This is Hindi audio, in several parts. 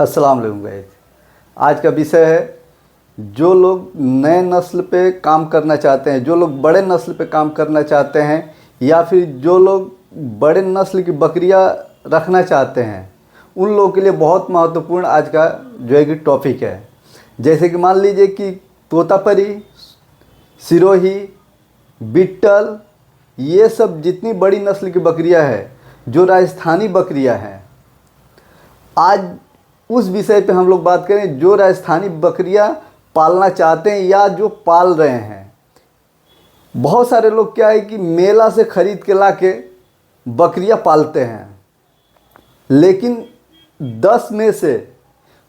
अस्सलाम वालेकुम गाइस। आज का विषय है जो लोग नए नस्ल पे काम करना चाहते हैं, जो लोग बड़े नस्ल पे काम करना चाहते हैं या फिर जो लोग बड़े नस्ल की बकरियां रखना चाहते हैं, उन लोगों के लिए बहुत महत्वपूर्ण आज का जो है कि टॉपिक है। जैसे कि मान लीजिए कि तोतापरी, सिरोही, बिट्टल, ये सब जितनी बड़ी नस्ल की बकरियां हैं, जो राजस्थानी बकरियां हैं, आज उस विषय पे हम लोग बात करें। जो राजस्थानी बकरियां पालना चाहते हैं या जो पाल रहे हैं, बहुत सारे लोग क्या है कि मेला से खरीद के लाके बकरियां पालते हैं, लेकिन 10 में से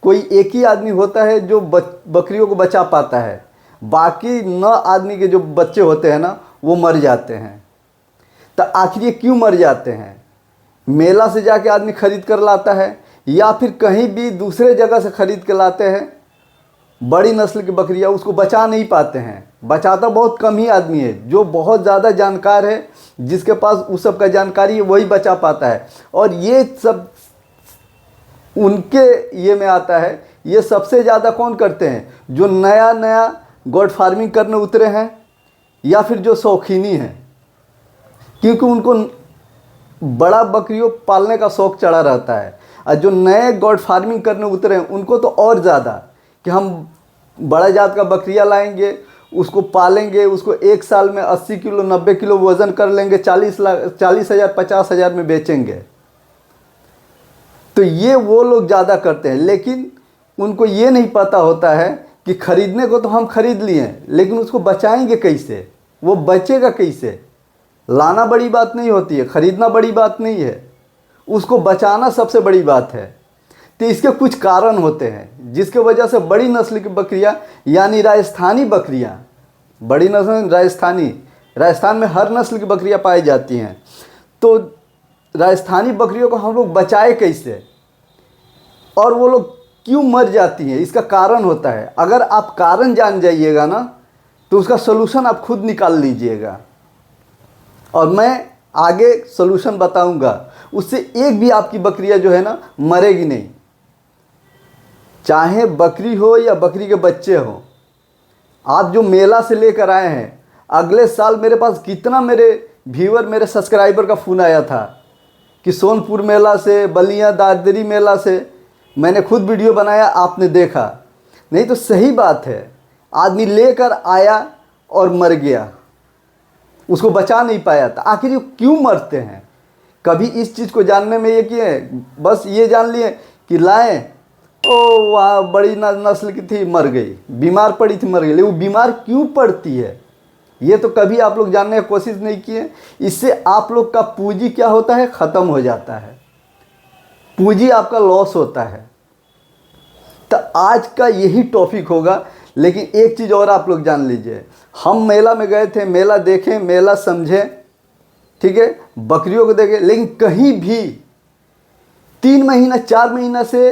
कोई एक ही आदमी होता है जो बकरियों को बचा पाता है। बाकी 9 आदमी के जो बच्चे होते हैं ना, वो मर जाते हैं। तो आखिर ये क्यों मर जाते हैं? मेला से जाके आदमी खरीद कर लाता है या फिर कहीं भी दूसरे जगह से खरीद के लाते हैं बड़ी नस्ल की बकरियां, उसको बचा नहीं पाते हैं। बचाता बहुत कम ही आदमी है। जो बहुत ज़्यादा जानकार है, जिसके पास उस सब का जानकारी है, वही बचा पाता है। और ये सब उनके ये में आता है। ये सबसे ज़्यादा कौन करते हैं? जो नया नया गोट फार्मिंग करने उतरे हैं या फिर जो शौकीनी हैं, क्योंकि उनको बड़ा बकरियों पालने का शौक़ चढ़ा रहता है। और जो नए गोट फार्मिंग करने उतरे हैं, उनको तो और ज़्यादा कि हम बड़ा जात का बकरियां लाएंगे, उसको पालेंगे, उसको एक साल में 80 किलो 90 किलो वज़न कर लेंगे, 40,000 50,000 में बेचेंगे। तो ये वो लोग ज़्यादा करते हैं, लेकिन उनको ये नहीं पता होता है कि खरीदने को तो हम खरीद लिए हैं, लेकिन उसको बचाएंगे कैसे, वो बचेगा कैसे। लाना बड़ी बात नहीं होती है, खरीदना बड़ी बात नहीं है, उसको बचाना सबसे बड़ी बात है। तो इसके कुछ कारण होते हैं जिसके वजह से बड़ी नस्ल की बकरियां यानी राजस्थानी बकरियां, बड़ी नस्ल राजस्थान में हर नस्ल की बकरियां पाई जाती हैं। तो राजस्थानी बकरियों को हम लोग बचाए कैसे और वो लोग क्यों मर जाती हैं, इसका कारण होता है। अगर आप कारण जान जाइएगा ना, तो उसका सोल्यूशन आप खुद निकाल लीजिएगा और मैं आगे सोल्यूशन बताऊंगा। उससे एक भी आपकी बकरियां जो है ना, मरेगी नहीं। चाहे बकरी हो या बकरी के बच्चे हो, आप जो मेला से लेकर आए हैं, अगले साल मेरे पास कितना मेरे व्यूअर, मेरे सब्सक्राइबर का फ़ोन आया था कि सोनपुर मेला से, बलिया दादरी मेला से मैंने खुद वीडियो बनाया, आपने देखा नहीं। तो सही बात है, आदमी लेकर आया और मर गया, उसको बचा नहीं पाया था। आखिर ये क्यों मरते हैं? कभी इस चीज़ को जानने में ये किए? बस ये जान लिए कि लाएं, ओ वहाँ बड़ी नस्ल की थी, मर गई, बीमार पड़ी थी, मर गई। लेकिन वो बीमार क्यों पड़ती है, ये तो कभी आप लोग जानने की कोशिश नहीं किए। इससे आप लोग का पूंजी क्या होता है? ख़त्म हो जाता है, पूंजी आपका लॉस होता है। तो आज का यही टॉपिक होगा। लेकिन एक चीज़ और आप लोग जान लीजिए, हम मेला में गए थे, मेला देखें, मेला समझें, ठीक है, बकरियों को देखें, लेकिन कहीं भी 3 महीना 4 महीना से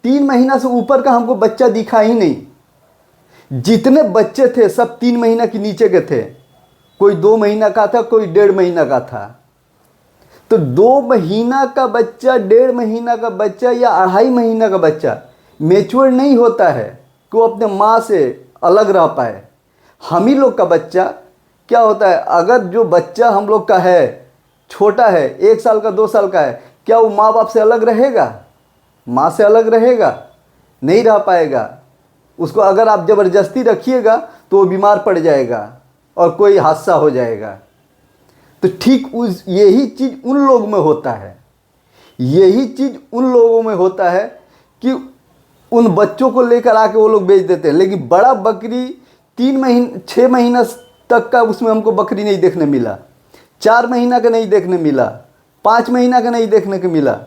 3 महीना से ऊपर का हमको बच्चा दिखा ही नहीं। जितने बच्चे थे सब 3 महीना के नीचे के थे। कोई 2 महीना का था, कोई 1.5 महीना का था। तो 2 महीना का बच्चा, 1.5 महीना का बच्चा या 2.5 महीना का बच्चा मैच्योर नहीं होता है कि वो अपने माँ से अलग रह पाए। हम ही लोग का बच्चा क्या होता है, अगर जो बच्चा हम लोग का है, छोटा है, 1 साल का 2 साल का है, क्या वो माँ बाप से अलग रहेगा? माँ से अलग रहेगा? नहीं रह पाएगा। उसको अगर आप ज़बरदस्ती रखिएगा तो वो बीमार पड़ जाएगा और कोई हादसा हो जाएगा। तो ठीक यही चीज़ उन लोगों में होता है, यही चीज़ उन लोगों में होता है कि उन बच्चों को लेकर आके वो लोग बेच देते हैं। लेकिन बड़ा बकरी 3 महीने 6 महीना तक का उसमें हमको बकरी नहीं देखने मिला, 4 महीना का नहीं देखने मिला, 5 महीना का नहीं देखने को मिला।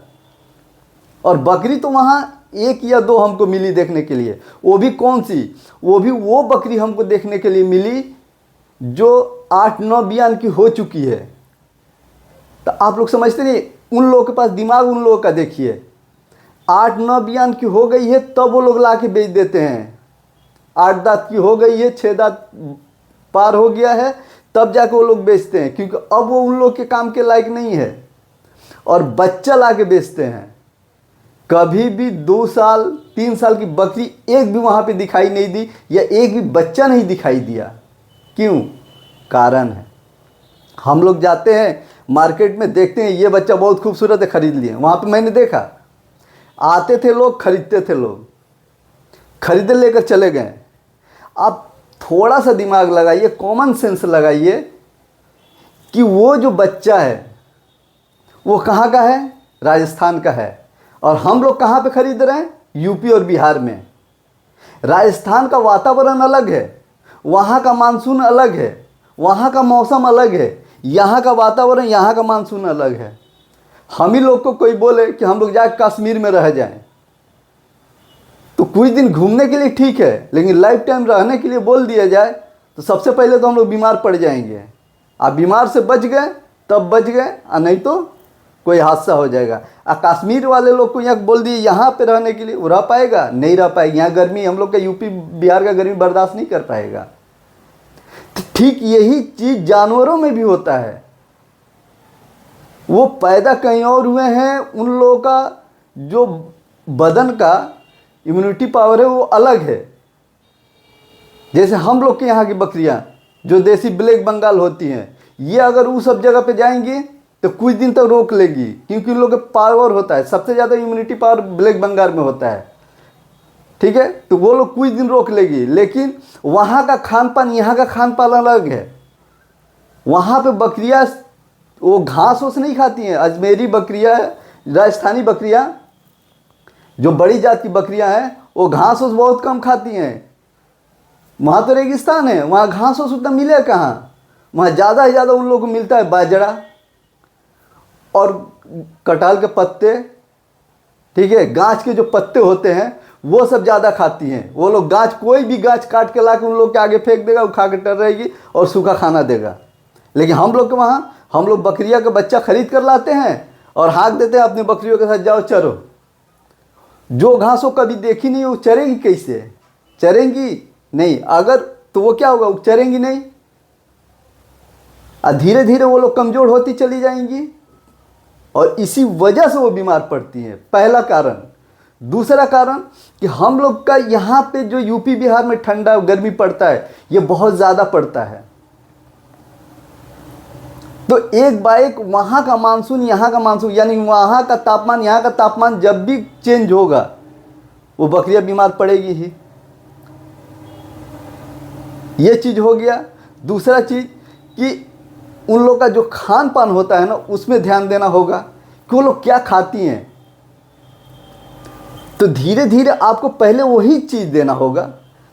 और बकरी तो वहाँ 1 या 2 हमको मिली देखने के लिए। वो भी कौन सी? वो भी वो बकरी हमको देखने के लिए मिली जो 8-9 बियान की हो चुकी है। तो आप लोग समझते नहीं, उन लोगों के पास दिमाग, उन लोगों का देखिए, 8-9 बियान की हो गई है तब वो लोग ला के बेच देते हैं। 8 दांत की हो गई है, 6 दांत पार हो गया है, तब जाके वो लोग बेचते हैं, क्योंकि अब वो उन लोग के काम के लायक नहीं है और बच्चा ला के बेचते हैं। कभी भी 2 साल 3 साल की बकरी एक भी वहाँ पे दिखाई नहीं दी, या एक भी बच्चा नहीं दिखाई दिया। क्यों? कारण है, हम लोग जाते हैं मार्केट में, देखते हैं ये बच्चा बहुत खूबसूरत है, खरीद लिए। वहाँ पे मैंने देखा, आते थे लोग, खरीदते थे लोग, खरीदे लेकर चले गए। आप थोड़ा सा दिमाग लगाइए, कॉमन सेंस लगाइए कि वो जो बच्चा है वो कहाँ का है? राजस्थान का है। और हम लोग कहाँ पे खरीद रहे हैं? यूपी और बिहार में। राजस्थान का वातावरण अलग है, वहाँ का मानसून अलग है, वहाँ का मौसम अलग है, यहाँ का वातावरण, यहाँ का मानसून अलग है। हम ही लोग को कोई बोले कि हम लोग जाकर कश्मीर में रह जाएं, तो कुछ दिन घूमने के लिए ठीक है, लेकिन लाइफ टाइम रहने के लिए बोल दिया जाए तो सबसे पहले तो हम लोग बीमार पड़ जाएंगे। आप बीमार से बच गए तब बच गए, और नहीं तो कोई हादसा हो जाएगा। कश्मीर वाले लोग को यहाँ बोल दिए यहाँ पे रहने के लिए, वो रह पाएगा? नहीं रह पाएगा। यहाँ गर्मी, हम लोग का यूपी बिहार का गर्मी बर्दाश्त नहीं कर पाएगा। तो ठीक यही चीज़ जानवरों में भी होता है। वो पैदा कहीं और हुए हैं, उन लोगों का जो बदन का इम्यूनिटी पावर है वो अलग है। जैसे हम लोग के यहाँ की बकरियाँ जो देसी ब्लैक बंगाल होती हैं, ये अगर उस सब जगह पे जाएंगी तो कुछ दिन तक रोक लेगी, क्योंकि उन लोग के पावर होता है, सबसे ज़्यादा इम्यूनिटी पावर ब्लैक बंगाल में होता है। ठीक है, तो वो लोग कुछ दिन रोक लेगी, लेकिन वहाँ का खान पान यहाँ का खान पान अलग है। वहाँ पे बकरियाँ वो घास ओस नहीं खाती हैं। अजमेरी बकरियाँ, राजस्थानी बकरियाँ, जो बड़ी जात की बकरियां हैं, वो घास ओस बहुत कम खाती हैं। वहाँ तो रेगिस्तान है, वहाँ घास ओस उतना मिले कहाँ? वहाँ ज़्यादा से ज़्यादा उन लोगों को मिलता है बाजरा और कटहल के पत्ते। ठीक है, गाछ के जो पत्ते होते हैं वो सब ज़्यादा खाती हैं। वो लोग गाछ, कोई भी गाछ काट के ला के उन लोग के आगे फेंक देगा, वो खा के टर रहेगी और सूखा खाना देगा। लेकिन हम लोग के वहाँ, हम लोग बकरिया का बच्चा खरीद कर लाते हैं और हाँक देते हैं अपनी बकरियों के साथ, जाओ चरो। जो घास वो कभी देखी नहीं, वो चरेंगी कैसे? चरेंगी नहीं। अगर तो वो क्या होगा? वो चरेंगी नहीं, और धीरे धीरे वो लोग कमज़ोर होती चली जाएंगी, और इसी वजह से वो बीमार पड़ती हैं। पहला कारण। दूसरा कारण कि हम लोग का यहाँ पे जो यूपी बिहार में ठंडा गर्मी पड़ता है, ये बहुत ज़्यादा पड़ता है। तो एक बाइक वहाँ का मानसून, यहाँ का मानसून, यानी वहाँ का तापमान, यहाँ का तापमान जब भी चेंज होगा, वो बकरियाँ बीमार पड़ेगी ही। ये चीज़ हो गया। दूसरा चीज़ कि उन लोग का जो खान पान होता है ना, उसमें ध्यान देना होगा कि वो लोग क्या खाती हैं। तो धीरे धीरे आपको पहले वही चीज़ देना होगा।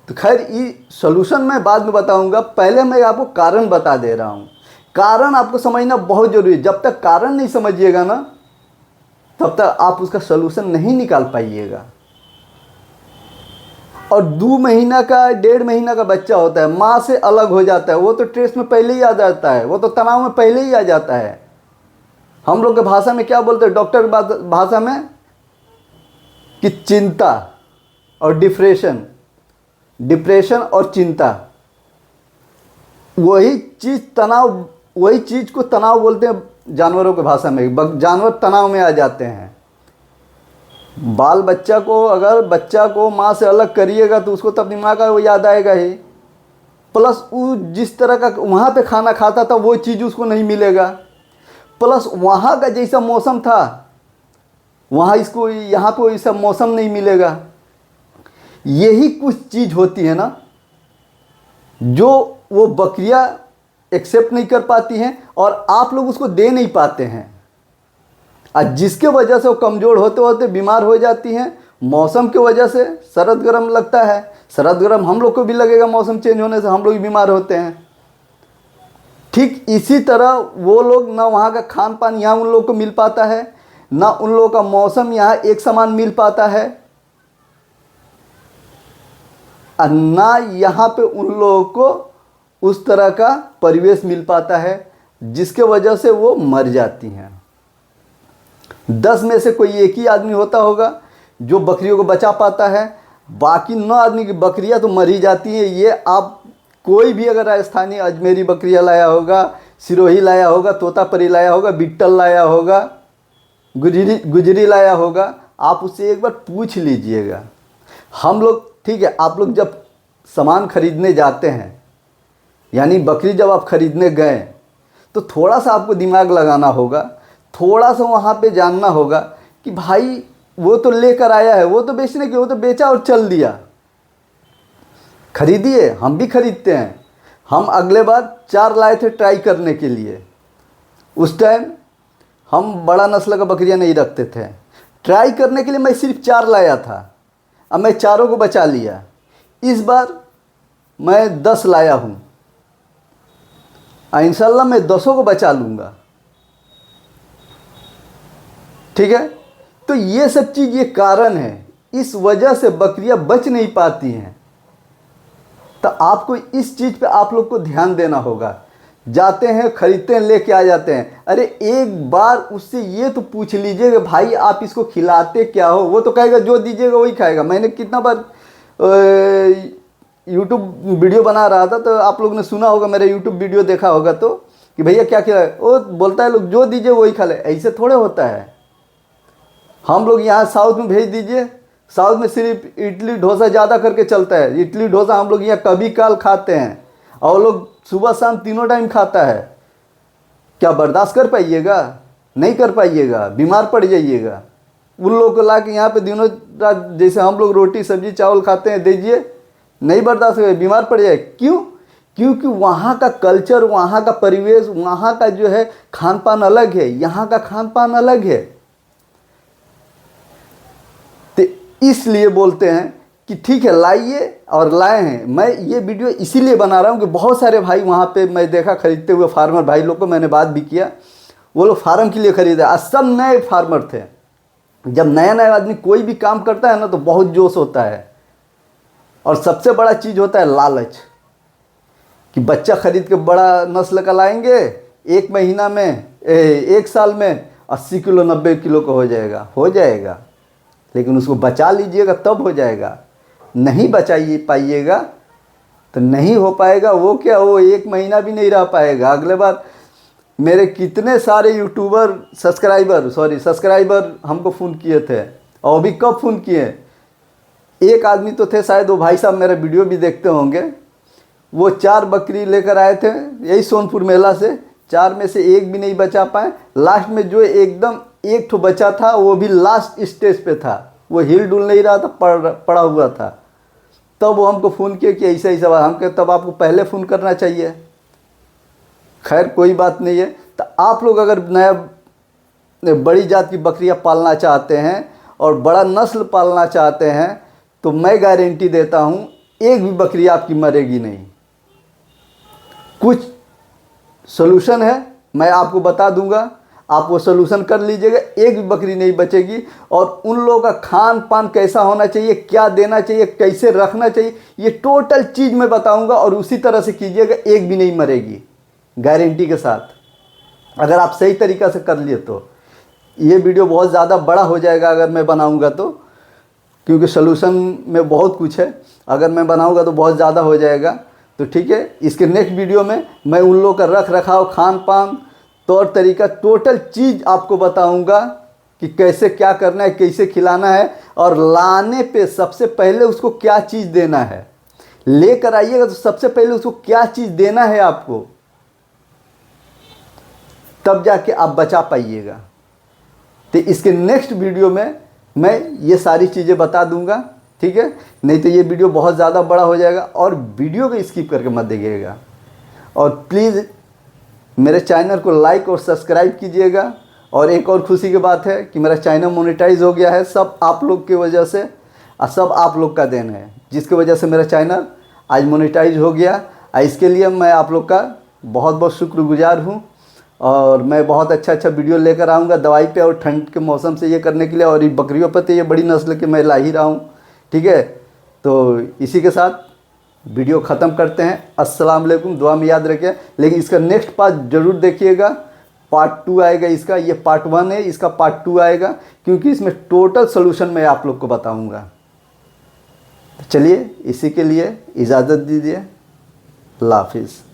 तो खैर, ये सॉल्यूशन मैं बाद में बताऊंगा, पहले मैं आपको कारण बता दे रहा हूँ। कारण आपको समझना बहुत ज़रूरी है। जब तक कारण नहीं समझिएगा ना, तब तक आप उसका सॉल्यूशन नहीं निकाल पाइएगा। और 2 महीना का, 1.5 महीना का बच्चा होता है, माँ से अलग हो जाता है, वो तो स्ट्रेस में पहले ही आ जाता है, वो तो तनाव में पहले ही आ जाता है। हम लोग के भाषा में क्या बोलते हैं, डॉक्टर भाषा में, कि चिंता और डिप्रेशन, डिप्रेशन और चिंता, वही चीज़ तनाव, वही चीज़ को तनाव बोलते हैं जानवरों के भाषा में। जानवर तनाव में आ जाते हैं। बाल बच्चा को, अगर बच्चा को माँ से अलग करिएगा तो उसको तो अपनी माँ का वो याद आएगा ही, प्लस वो जिस तरह का वहाँ पे खाना खाता था वो चीज़ उसको नहीं मिलेगा, प्लस वहाँ का जैसा मौसम था वहाँ इसको यहाँ पे वैसा मौसम नहीं मिलेगा। यही कुछ चीज़ होती है ना जो वो बकरियाँ एक्सेप्ट नहीं कर पाती हैं और आप लोग उसको दे नहीं पाते हैं, और जिसके वजह से वो कमज़ोर होते होते बीमार हो जाती हैं। मौसम की वजह से सर्द गर्म लगता है, सर्द गर्म हम लोग को भी लगेगा, मौसम चेंज होने से हम लोग भी बीमार होते हैं। ठीक इसी तरह वो लोग, ना वहाँ का खान पान यहाँ उन लोगों को मिल पाता है, ना उन लोगों का मौसम यहाँ एक समान मिल पाता है, और ना यहाँ पे उन लोगों को उस तरह का परिवेश मिल पाता है जिसके वजह से वो मर जाती हैं। 10 में से कोई एक ही आदमी होता होगा जो बकरियों को बचा पाता है, बाकी 9 आदमी की बकरियां तो मर ही जाती हैं। ये आप कोई भी अगर राजस्थानी अजमेरी बकरियां लाया होगा, सिरोही लाया होगा, तोतापरी लाया होगा, बिट्टल लाया होगा, गुजरी लाया होगा, आप उससे एक बार पूछ लीजिएगा। हम लोग ठीक है, आप लोग जब सामान खरीदने जाते हैं, यानी बकरी जब आप खरीदने गए, तो थोड़ा सा आपको दिमाग लगाना होगा, थोड़ा सा वहाँ पे जानना होगा कि भाई वो तो लेकर आया है, वो तो बेचने के, वो तो बेचा और चल दिया। खरीदिए, हम भी खरीदते हैं। हम अगले बार 4 लाए थे ट्राई करने के लिए। उस टाइम हम बड़ा नस्ल का बकरियां नहीं रखते थे, ट्राई करने के लिए मैं सिर्फ 4 लाया था। अब मैं चारों को बचा लिया। इस बार मैं 10 लाया हूँ, इंशाल्लाह मैं 10 को बचा लूँगा। ठीक है, तो ये सब चीज़, ये कारण है, इस वजह से बकरियां बच नहीं पाती हैं। तो आपको इस चीज़ पे आप लोग को ध्यान देना होगा। जाते हैं, खरीदते हैं, लेके आ जाते हैं, अरे एक बार उससे ये तो पूछ लीजिए कि भाई आप इसको खिलाते क्या हो। वो तो कहेगा जो दीजिएगा वही खाएगा। मैंने कितना बार यूट्यूब वीडियो बना रहा था, तो आप लोग ने सुना होगा, मेरा यूट्यूब वीडियो देखा होगा, तो कि भैया क्या खिलाए, वो बोलता है लोग जो दीजिए वही खा ले। ऐसे थोड़े होता है। हम लोग यहाँ साउथ में भेज दीजिए, साउथ में सिर्फ इडली डोसा ज़्यादा करके चलता है। इडली डोसा हम लोग यहाँ कभी काल खाते हैं, और लोग सुबह शाम तीनों टाइम खाता है। क्या बर्दाश्त कर पाइएगा? नहीं कर पाइएगा, बीमार पड़ जाइएगा। उन लोगों को ला के यहाँ पे दिनों रात जैसे हम लोग रोटी सब्जी चावल खाते हैं दीजिए, नहीं बर्दाश्त हो, बीमार पड़ जाए। क्यों? क्योंकि वहाँ का कल्चर, वहाँ का परिवेश, वहाँ का जो है खान पान अलग है, यहाँ का खान पान अलग है। तो इसलिए बोलते हैं कि ठीक है लाइए, और लाए हैं। मैं ये वीडियो इसीलिए बना रहा हूँ कि बहुत सारे भाई वहाँ पे मैं देखा खरीदते हुए फार्मर भाई लोग को, मैंने बात भी किया, वो लोग फार्म के लिए खरीदे, और सब नए फार्मर थे। जब नया नया आदमी कोई भी काम करता है ना, तो बहुत जोश होता है, और सबसे बड़ा चीज़ होता है लालच, कि बच्चा खरीद के बड़ा नस्ल का लाएंगे, 1 महीना में 1 साल में 80 किलो 90 किलो का हो जाएगा। हो जाएगा, लेकिन उसको बचा लीजिएगा तब हो जाएगा। नहीं बचाइए पाइएगा तो नहीं हो पाएगा। वो क्या, वो 1 महीना भी नहीं रह पाएगा। अगले बार मेरे कितने सारे यूट्यूबर सब्सक्राइबर हमको फ़ोन किए थे, और अभी कब फ़ोन किए, एक आदमी तो थे शायद, वो भाई साहब मेरा वीडियो भी देखते होंगे, वो 4 बकरी लेकर आए थे यही सोनपुर मेला से, 4 में से 1 भी नहीं बचा पाए। लास्ट में जो एकदम 1 ठो बचा था, वो भी लास्ट स्टेज पे था, वो हिल डुल नहीं रहा था, पड़ा हुआ था। तब वो हमको फ़ोन किया कि ऐसा ऐसा बात। हम कहे तब आपको पहले फ़ोन करना चाहिए। खैर कोई बात नहीं है। तो आप लोग अगर नया बड़ी जात की बकरियां पालना चाहते हैं और बड़ा नस्ल पालना चाहते हैं, तो मैं गारंटी देता हूँ एक भी बकरी आपकी मरेगी नहीं। कुछ सॉल्यूशन है, मैं आपको बता दूंगा, आप वो सॉल्यूशन कर लीजिएगा, एक भी बकरी नहीं बचेगी। और उन लोगों का खान पान कैसा होना चाहिए, क्या देना चाहिए, कैसे रखना चाहिए, ये टोटल चीज़ मैं बताऊंगा, और उसी तरह से कीजिएगा, एक भी नहीं मरेगी गारंटी के साथ। अगर आप सही तरीक़ा से कर लिए तो ये वीडियो बहुत ज़्यादा बड़ा हो जाएगा अगर मैं बनाऊंगा तो, क्योंकि सॉल्यूशन में बहुत कुछ है। अगर मैं बनाऊंगा तो बहुत ज़्यादा हो जाएगा। तो ठीक है, इसके नेक्स्ट वीडियो में मैं उन लोगों का रख रखाव, खान पान, तौर तरीका, टोटल चीज़ आपको बताऊंगा कि कैसे क्या करना है, कैसे खिलाना है, और लाने पे सबसे पहले उसको क्या चीज़ देना है। लेकर आइएगा तो सबसे पहले उसको क्या चीज़ देना है आपको, तब जाके आप बचा पाइएगा। तो इसके नेक्स्ट वीडियो में मैं ये सारी चीज़ें बता दूंगा, ठीक है। नहीं तो ये वीडियो बहुत ज़्यादा बड़ा हो जाएगा, और वीडियो को स्किप करके मत देखिएगा। और प्लीज़ मेरे चैनल को लाइक और सब्सक्राइब कीजिएगा। और एक और खुशी की बात है कि मेरा चैनल मोनेटाइज हो गया है, सब आप लोग की वजह से, और सब आप लोग का देन है, जिसकी वजह से मेरा चैनल आज मोनेटाइज हो गया। इसके लिए मैं आप लोग का बहुत बहुत शुक्रगुजार हूँ। और मैं बहुत अच्छा वीडियो लेकर आऊँगा दवाई पे, और ठंड के मौसम से ये करने के लिए, और ये बकरियों पर तो ये बड़ी नस्ल के मैं ला ही रहा हूँ, ठीक है। तो इसी के साथ वीडियो ख़त्म करते हैं। अस्सलाम वालेकुम, दुआ में याद रखिए। लेकिन इसका नेक्स्ट पार्ट ज़रूर देखिएगा, पार्ट 2 आएगा इसका। ये पार्ट 1 है, इसका पार्ट 2 आएगा, क्योंकि इसमें टोटल सॉल्यूशन मैं आप लोग को बताऊंगा। चलिए, इसी के लिए इजाज़त दीजिए। अल्लाह हाफिज़।